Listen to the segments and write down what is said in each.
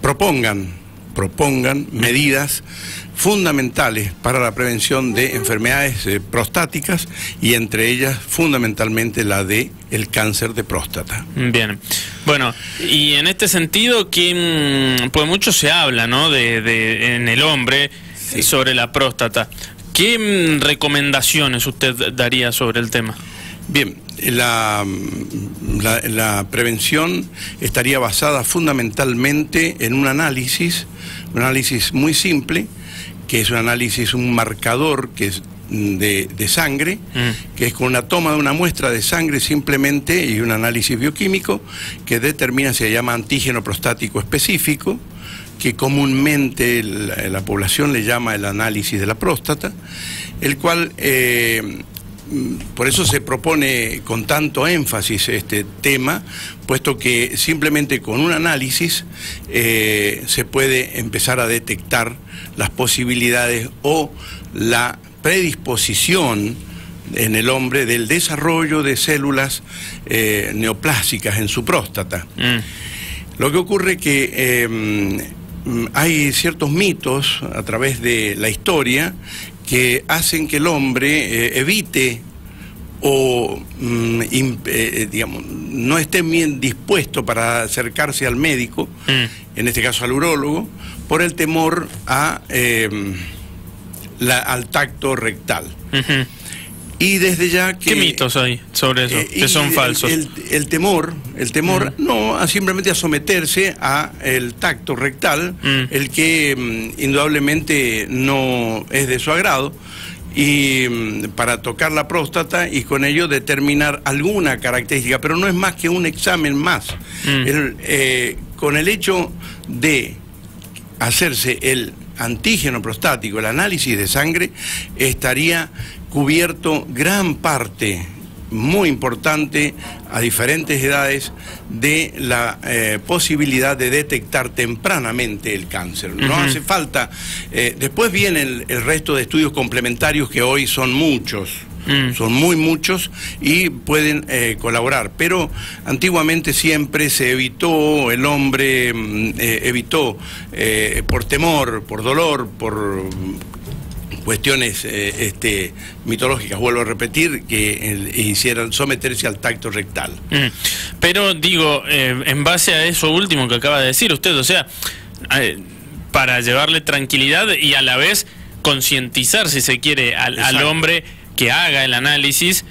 propongan medidas fundamentales para la prevención de enfermedades prostáticas y entre ellas fundamentalmente la de el cáncer de próstata. Bien, bueno, y en este sentido, pues mucho se habla, ¿no?, en el hombre, sí, sobre la próstata. ¿Qué recomendaciones usted daría sobre el tema? Bien, la prevención estaría basada fundamentalmente en un análisis muy simple, que es un marcador que es de sangre, que es con una toma de una muestra de sangre simplemente y un análisis bioquímico que determina, se llama antígeno prostático específico, que comúnmente la población le llama el análisis de la próstata, el cual por eso se propone con tanto énfasis este tema, puesto que simplemente con un análisis se puede empezar a detectar las posibilidades o la predisposición en el hombre del desarrollo de células neoplásicas en su próstata. Lo que ocurre que hay ciertos mitos a través de la historia que hacen que el hombre evite o digamos, no esté bien dispuesto para acercarse al médico, en este caso al urólogo, por el temor a, al tacto rectal. Y desde ya que... ¿Qué mitos hay sobre eso, que son falsos? El temor no, simplemente a someterse a el tacto rectal, el que indudablemente no es de su agrado, y para tocar la próstata y con ello determinar alguna característica, pero no es más que un examen más. Con el hecho de hacerse el antígeno prostático, el análisis de sangre, estaría cubierto gran parte muy importante a diferentes edades de la posibilidad de detectar tempranamente el cáncer. No hace falta, después viene el resto de estudios complementarios que hoy son muchos. Son muy muchos y pueden colaborar, pero antiguamente siempre se evitó, el hombre evitó por temor, por dolor, por cuestiones mitológicas, vuelvo a repetir, que hicieran someterse al tacto rectal. Pero digo, en base a eso último que acaba de decir usted, o sea, para llevarle tranquilidad y a la vez concientizar, si se quiere, al hombre que haga el análisis,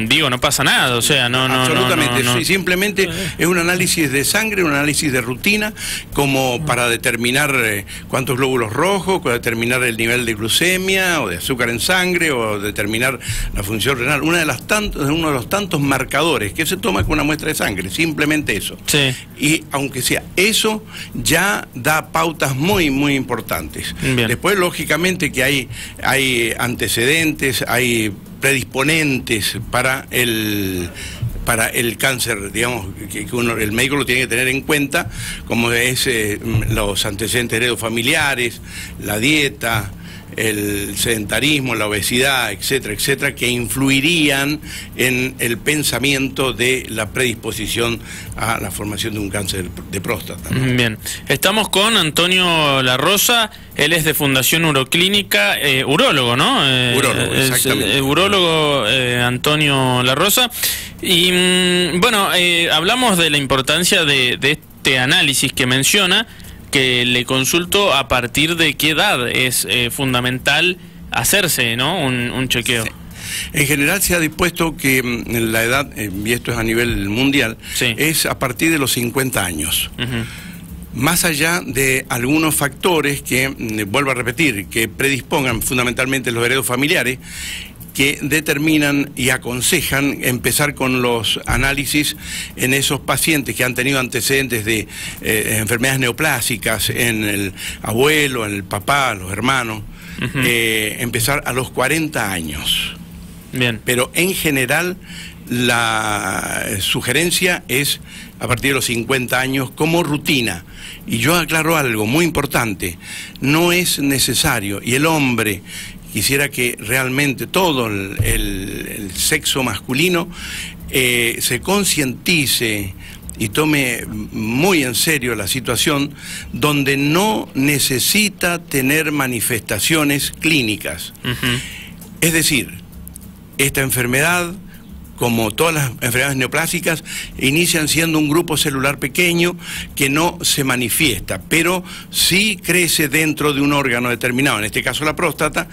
digo, no pasa nada, o sea, absolutamente, no. Simplemente es un análisis de sangre, un análisis de rutina, como para determinar cuántos glóbulos rojos, para determinar el nivel de glucemia o de azúcar en sangre, o determinar la función renal, uno de los tantos marcadores que se toma con una muestra de sangre, simplemente eso. Sí. Y aunque sea eso, ya da pautas muy, muy importantes. Bien. Después, lógicamente, que hay antecedentes, hay predisponentes para el cáncer, digamos, que el médico lo tiene que tener en cuenta, como es los antecedentes heredofamiliares, la dieta, el sedentarismo, la obesidad, etcétera, etcétera, que influirían en el pensamiento de la predisposición a la formación de un cáncer de próstata, ¿no? Bien, estamos con Antonio La Rosa, él es de Fundación Uroclínica, urólogo, ¿no? Urólogo, exactamente. Urólogo Antonio La Rosa. Y bueno, hablamos de la importancia de este análisis que menciona, que le consulto a partir de qué edad es fundamental hacerse, ¿no?, un chequeo. Sí. En general se ha dispuesto que la edad, y esto es a nivel mundial, sí, es a partir de los 50 años. Más allá de algunos factores que, vuelvo a repetir, que predispongan fundamentalmente los heredos familiares, que determinan y aconsejan empezar con los análisis en esos pacientes que han tenido antecedentes de enfermedades neoplásicas en el abuelo, en el papá, los hermanos, empezar a los 40 años. Bien. Pero en general la sugerencia es a partir de los 50 años como rutina. Y yo aclaro algo muy importante, no es necesario, y el hombre quisiera que realmente todo el sexo masculino se concientice y tome muy en serio la situación, donde no necesita tener manifestaciones clínicas. Es decir, esta enfermedad, como todas las enfermedades neoplásicas, inician siendo un grupo celular pequeño que no se manifiesta, pero sí crece dentro de un órgano determinado, en este caso la próstata,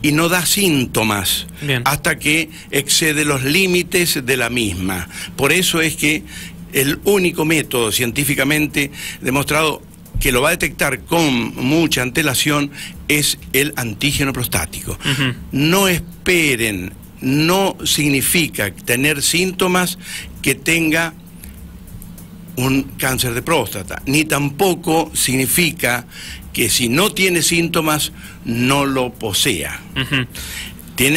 y no da síntomas hasta que excede los límites de la misma. Por eso es que el único método científicamente demostrado que lo va a detectar con mucha antelación es el antígeno prostático. No esperen. No significa tener síntomas que tenga un cáncer de próstata, ni tampoco significa que si no tiene síntomas no lo posea.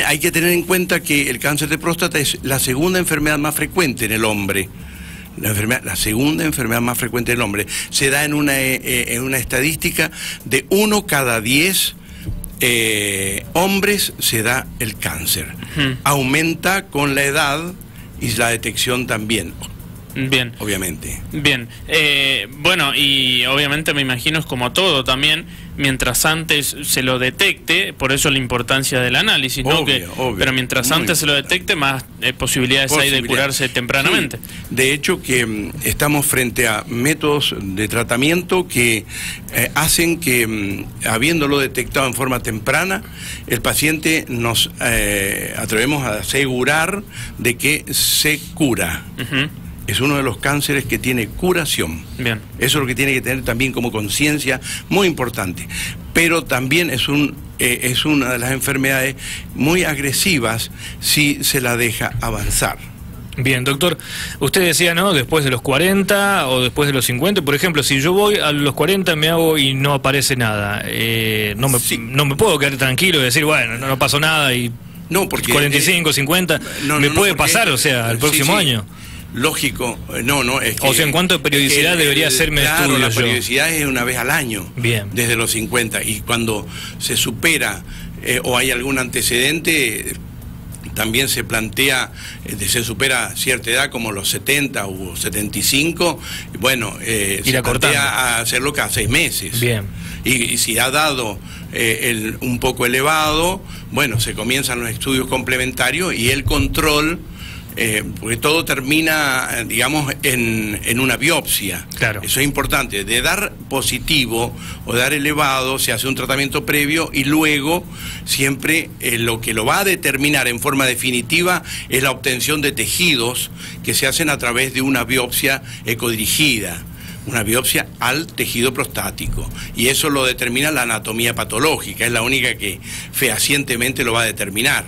Hay que tener en cuenta que el cáncer de próstata es la segunda enfermedad más frecuente en el hombre. La segunda enfermedad más frecuente en el hombre. Se da en una estadística de 1 cada 10 hombres se da el cáncer. Aumenta con la edad y la detección también. Bien. Obviamente. Bien. Bueno, y obviamente me imagino es como todo también, mientras antes se lo detecte, por eso la importancia del análisis, ¿no? Obvio. Pero mientras antes se lo detecte, más posibilidades hay de curarse tempranamente. Sí. De hecho, que estamos frente a métodos de tratamiento que hacen que, habiéndolo detectado en forma temprana, el paciente nos atrevemos a asegurar de que se cura. Es uno de los cánceres que tiene curación. Bien. Eso es lo que tiene que tener también como conciencia, muy importante. Pero también es una de las enfermedades muy agresivas si se la deja avanzar. Bien, doctor, usted decía, ¿no?, después de los 40 o después de los 50, por ejemplo, si yo voy a los 40, me hago y no aparece nada, no me puedo quedar tranquilo y decir, bueno, no pasó nada y no, porque 45, 50, me puede pasar, o sea, el próximo año. Lógico, es que... O sea, ¿en cuánto de periodicidad debería hacerme estudios? La periodicidad es una vez al año. Bien. Desde los 50. Y cuando se supera o hay algún antecedente, también se plantea, se supera cierta edad como los 70 o 75, bueno, se plantea hacerlo cada 6 meses. Bien. Y si ha dado un poco elevado, bueno, se comienzan los estudios complementarios y el control... porque todo termina, digamos, en una biopsia. Claro. Eso es importante. De dar positivo o dar elevado, se hace un tratamiento previo y luego siempre lo que lo va a determinar en forma definitiva es la obtención de tejidos que se hacen a través de una biopsia ecodirigida. Una biopsia al tejido prostático, y eso lo determina la anatomía patológica, es la única que fehacientemente lo va a determinar.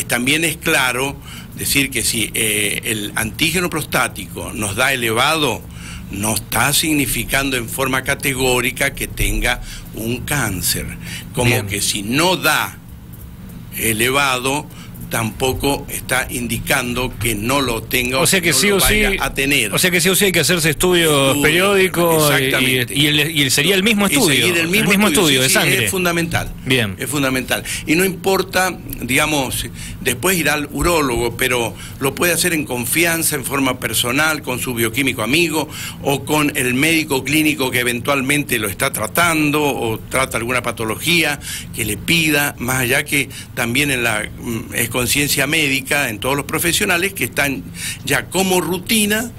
También es claro decir que si el antígeno prostático nos da elevado, no está significando en forma categórica que tenga un cáncer, como Bien. Que si no da elevado, tampoco está indicando que no lo tenga, o sea que no sí lo o sí a tener. O sea que sí o sí hay que hacerse estudios periódicos y sería el mismo estudio, el mismo estudio de sangre. Es fundamental. Bien. Es fundamental. Y no importa, digamos, después ir al urólogo, pero lo puede hacer en confianza, en forma personal, con su bioquímico amigo o con el médico clínico que eventualmente lo está tratando o trata alguna patología que le pida, más allá que también en la conciencia médica en todos los profesionales que están ya como rutina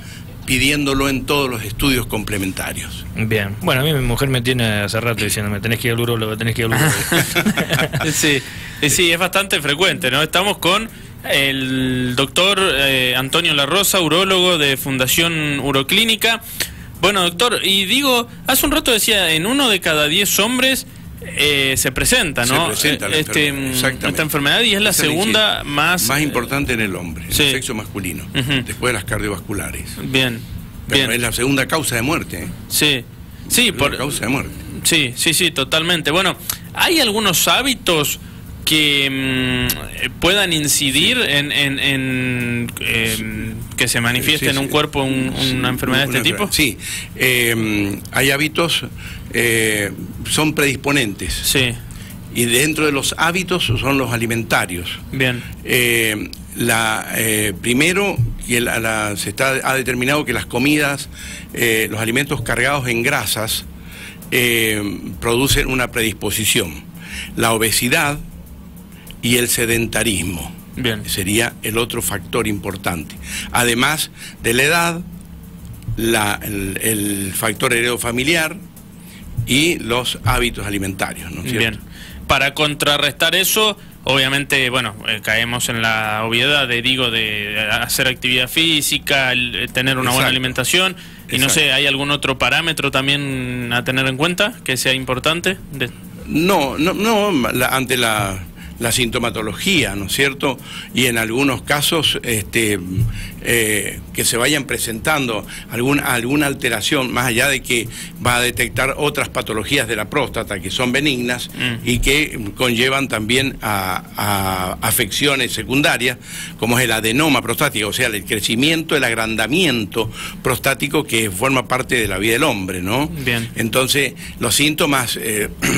pidiéndolo en todos los estudios complementarios. Bien, bueno, a mí mi mujer me tiene hace rato diciéndome, tenés que ir al urólogo, tenés que ir al urólogo. Sí, es bastante frecuente, ¿no? Estamos con el doctor Antonio La Rosa, urólogo de Fundación Uroclínica. Bueno, doctor, y digo, hace un rato decía, en 1 de cada 10 hombres se presenta, ¿no? Se presenta esta enfermedad, y es la segunda más importante en el hombre, en el sexo masculino, después de las cardiovasculares. Bien. Pero es la segunda causa de muerte. Sí, por causa de muerte. Sí, totalmente. Bueno, ¿hay algunos hábitos que puedan incidir en que se manifieste en un cuerpo una enfermedad de este tipo? Sí, hay hábitos, son predisponentes. Sí. Y dentro de los hábitos son los alimentarios. Bien. Primero, ha determinado que las comidas, los alimentos cargados en grasas, producen una predisposición. La obesidad y el sedentarismo. Bien. Sería el otro factor importante. Además de la edad, el factor heredofamiliar y los hábitos alimentarios, ¿no es cierto? Bien. Para contrarrestar eso, obviamente, bueno, caemos en la obviedad de hacer actividad física, tener una buena alimentación. Y no sé, ¿hay algún otro parámetro también a tener en cuenta que sea importante? No, ante la sintomatología, ¿no es cierto? Y en algunos casos que se vayan presentando alguna alteración, más allá de que va a detectar otras patologías de la próstata que son benignas y que conllevan también a afecciones secundarias, como es el adenoma prostático, o sea, el crecimiento, el agrandamiento prostático que forma parte de la vida del hombre, ¿no? Bien. Entonces, los síntomas,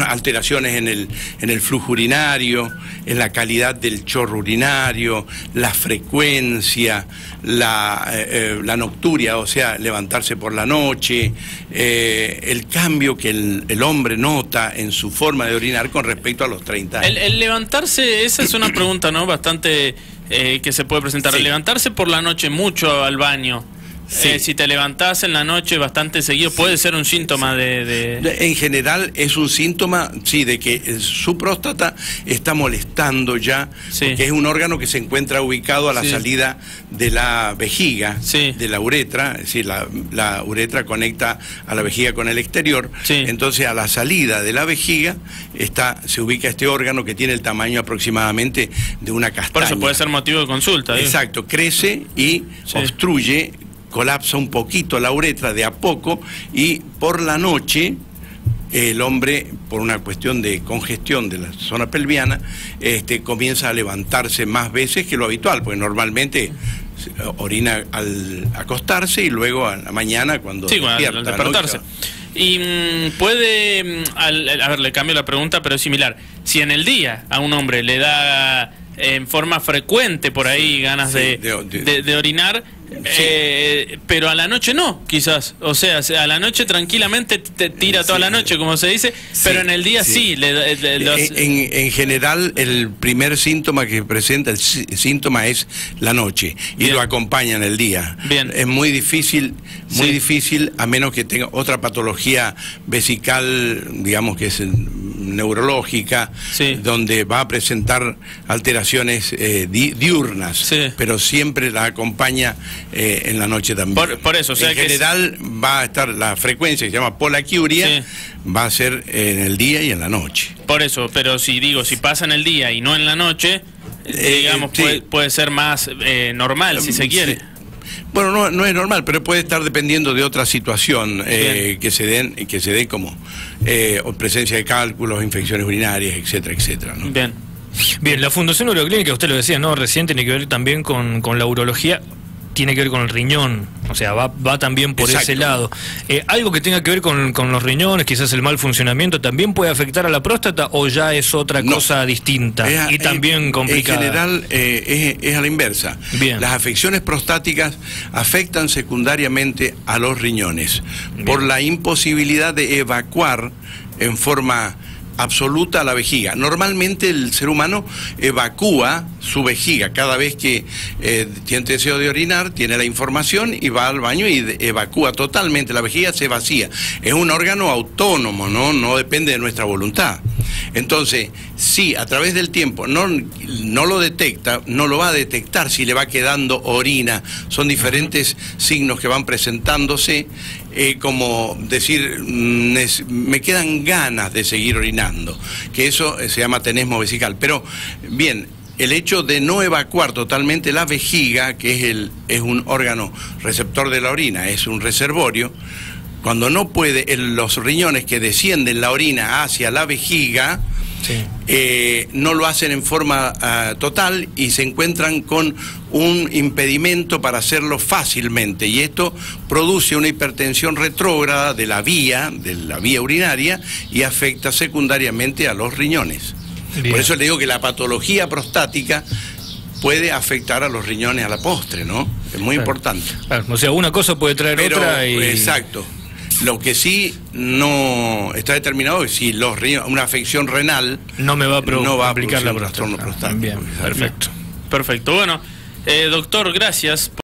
alteraciones en el flujo urinario, en la calidad del chorro urinario, la frecuencia, la nocturia, o sea, levantarse por la noche, el cambio que el hombre nota en su forma de orinar con respecto a los 30 años. El levantarse, esa es una pregunta, ¿no? Bastante que se puede presentar. Sí. El levantarse por la noche mucho al baño. Sí. Si te levantás en la noche bastante seguido, puede ser un síntoma En general es un síntoma, sí, de que su próstata está molestando ya, porque es un órgano que se encuentra ubicado a la salida de la vejiga, de la uretra, es decir, la uretra conecta a la vejiga con el exterior, entonces a la salida de la vejiga se ubica este órgano que tiene el tamaño aproximadamente de una castaña. Por eso puede ser motivo de consulta. Exacto, crece y obstruye, colapsa un poquito la uretra de a poco y por la noche el hombre, por una cuestión de congestión de la zona pelviana, comienza a levantarse más veces que lo habitual, porque normalmente orina al acostarse y luego a la mañana cuando despierta, al despertarse. ¿no? Y puede, a ver, le cambio la pregunta, pero es similar. Si en el día a un hombre le da en forma frecuente por ahí ganas de orinar, pero a la noche no, quizás. O sea, a la noche tranquilamente te tira toda la noche, como se dice, pero en el día sí. En general, el primer síntoma que presenta, el síntoma es la noche, y lo acompaña en el día. Bien. Es muy difícil, a menos que tenga otra patología vesical, digamos que es neurológica, donde va a presentar alteraciones diurnas, pero siempre la acompaña en la noche también. Por eso, o sea, en general va a estar la frecuencia que se llama polaquiuria, va a ser en el día y en la noche. Por eso, pero si pasa en el día y no en la noche, digamos, puede ser más normal, si se quiere. Bueno, no es normal, pero puede estar dependiendo de otra situación que se den como presencia de cálculos, infecciones urinarias, etcétera, etcétera, ¿no? Bien, la Fundación Uroclínica, usted lo decía, ¿no? Recién tiene que ver también con la urología, tiene que ver con el riñón, o sea, va también por ese lado. ¿Algo que tenga que ver con los riñones, quizás el mal funcionamiento, también puede afectar a la próstata o ya es otra cosa distinta y también complicada? En general es a la inversa. Bien. Las afecciones prostáticas afectan secundariamente a los riñones por la imposibilidad de evacuar en forma absoluta a la vejiga. Normalmente el ser humano evacúa su vejiga cada vez que tiene deseo de orinar, tiene la información y va al baño y evacúa totalmente. La vejiga se vacía. Es un órgano autónomo, no depende de nuestra voluntad. Entonces, si a través del tiempo no lo detecta, no lo va a detectar si le va quedando orina. Son diferentes signos que van presentándose, como decir, me quedan ganas de seguir orinando, que eso se llama tenesmo vesical. Pero, bien, el hecho de no evacuar totalmente la vejiga, que es un órgano receptor de la orina, es un reservorio, cuando no puede, los riñones que descienden la orina hacia la vejiga, no lo hacen en forma total y se encuentran con un impedimento para hacerlo fácilmente, y esto produce una hipertensión retrógrada de la vía urinaria y afecta secundariamente a los riñones. Por eso le digo que la patología prostática puede afectar a los riñones a la postre, ¿no? Es muy importante. Claro, o sea, una cosa puede traer otra y... Exacto. Lo que sí no está determinado es si una afección renal no me va a aplicar la trastorno prostático. Bien, perfecto. Perfecto. Bueno, doctor, gracias.